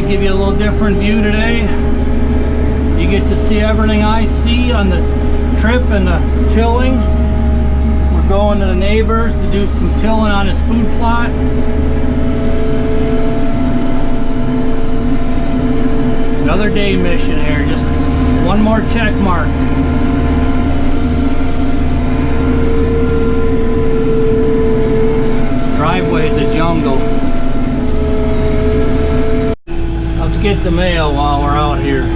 to give you a little different view today. You get to see everything I see on the trip and the tilling. We're going to the neighbors to do some tilling on his food plot. Another day mission here, just one more check mark. Driveway's a jungle. Let's get the mail while we're out here.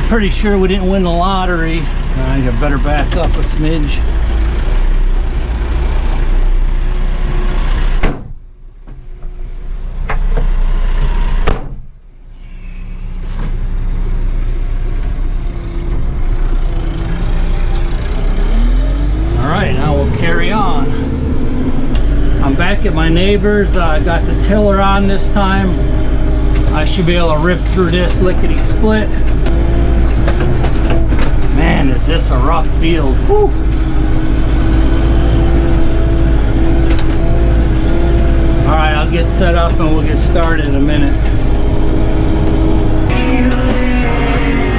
Pretty sure we didn't win the lottery. I think I better back up a smidge. Alright, now we'll carry on. I'm back at my neighbor's. I got the tiller on this time. I should be able to rip through this lickety split. Man, is this a rough field. Whew. Alright, I'll get set up and we'll get started in a minute.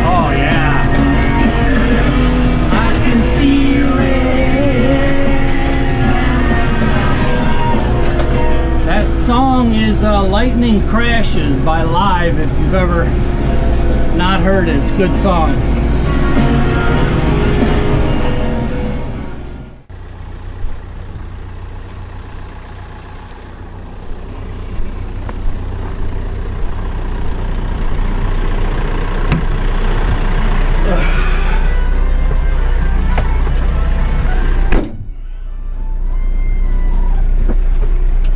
Oh yeah. I can feel it. That song is Lightning Crashes by Live, if you've ever not heard it. It's a good song.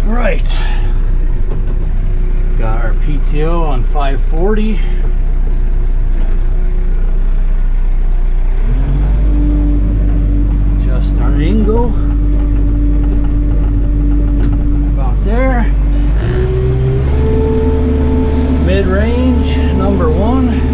Right, got our PTO on 540. Just our angle about there. Mid-range number 1.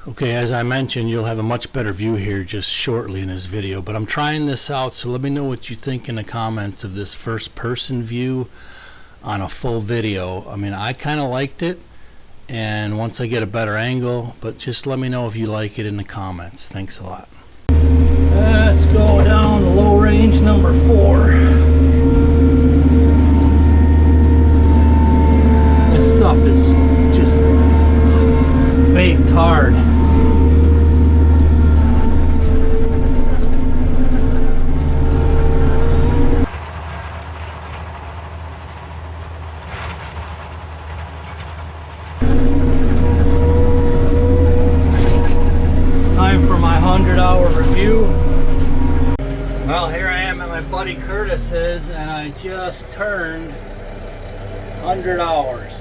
Okay, as I mentioned, you'll have a much better view here just shortly in this video, but I'm trying this out, so let me know what you think in the comments of this first person view on a full video. I mean, I kind of liked it, and once I get a better angle, but just let me know if you like it in the comments. Thanks a lot. Let's go down to low range number 4. This stuff is just baked hard. Well, here I am at my buddy Curtis's, and I just turned 100 hours.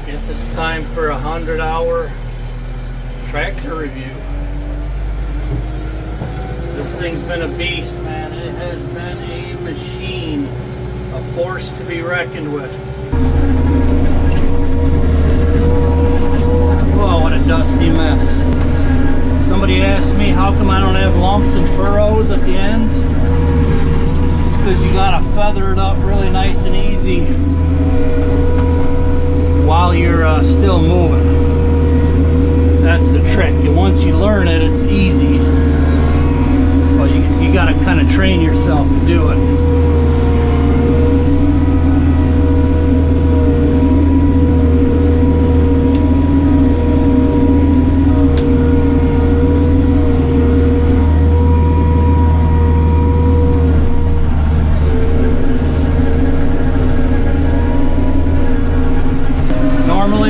Guess it's time for a 100-hour tractor review. This thing's been a beast, man. It has been a machine, a force to be reckoned with. Whoa, what a dusty mess. Somebody asked me how come I don't have lumps and furrows at the ends. It's because you gotta feather it up really nice and easy while you're still moving. That's the trick. Once you learn it, it's easy. But you gotta kind of train yourself to do it.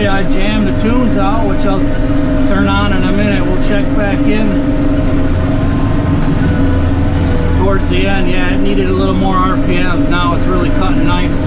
I tunes out, which I'll turn on in a minute. We'll check back in towards the end. Yeah, it needed a little more RPMs. Now it's really cutting nice.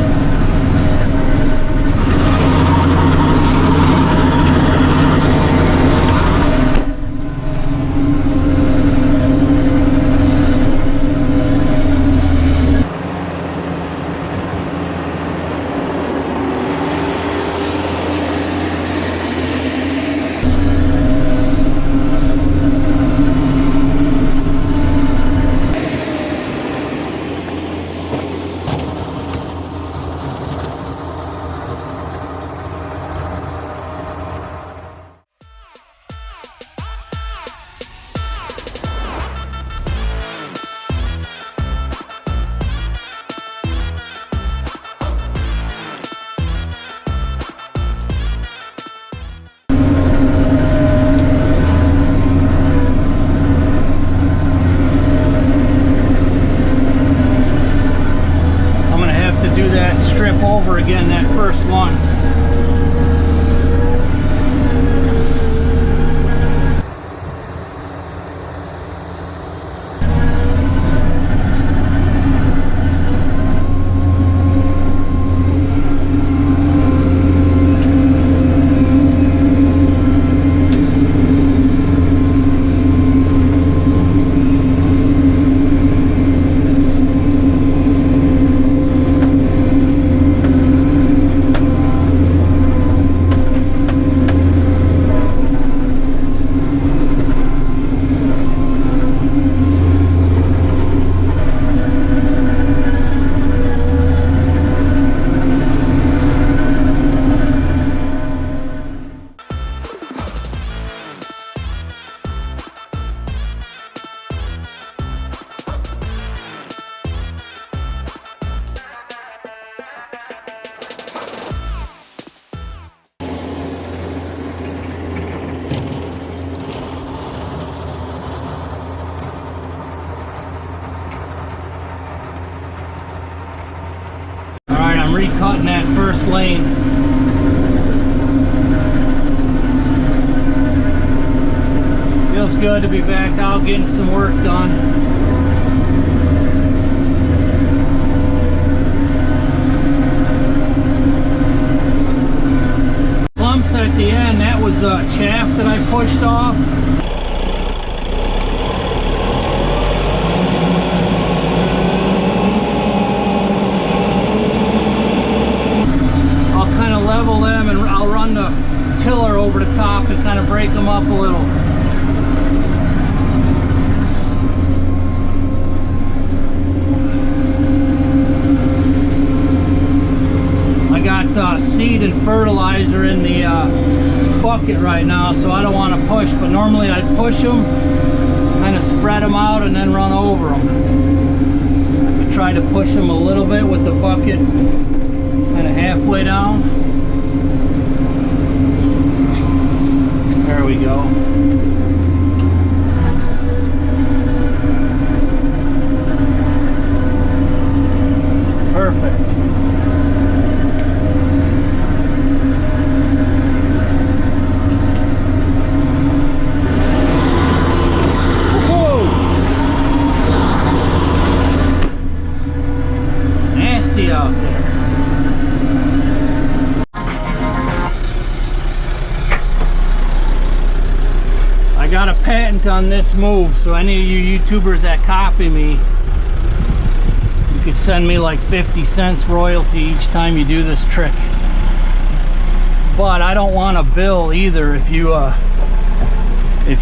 Over again, that first one. I'm recutting that first lane. Feels good to be back out getting some work done. Clumps at the end, that was chaff that I pushed off. Level them and I'll run the tiller over the top and kind of break them up a little. I got seed and fertilizer in the bucket right now, so I don't want to push, but normally I'd push them, kind of spread them out and then run over them. I try to push them a little bit with the bucket kind of halfway down. There we go. Perfect. Whoa! Nasty out there. I got a patent on this move, so any of you YouTubers that copy me, you could send me like 50 cents royalty each time you do this trick. But I don't want a bill either if you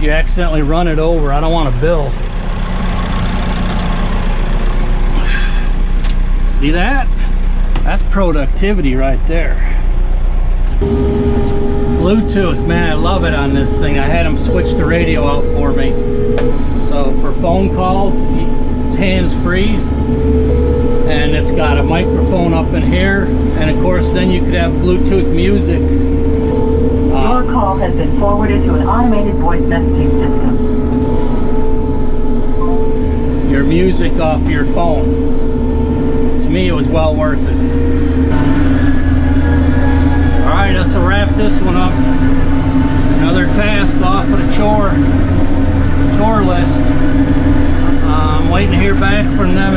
accidentally run it over. I don't want a bill. See that? That's productivity right there. Bluetooth, man, I love it on this thing. I had them switch the radio out for me. So for phone calls, it's hands-free. And it's got a microphone up in here. And of course, then you could have Bluetooth music. Your call has been forwarded to an automated voice messaging system. Your music off your phone. To me, it was well worth it. Alright, let's wrap this one up. off of the chore list. I'm waiting to hear back from them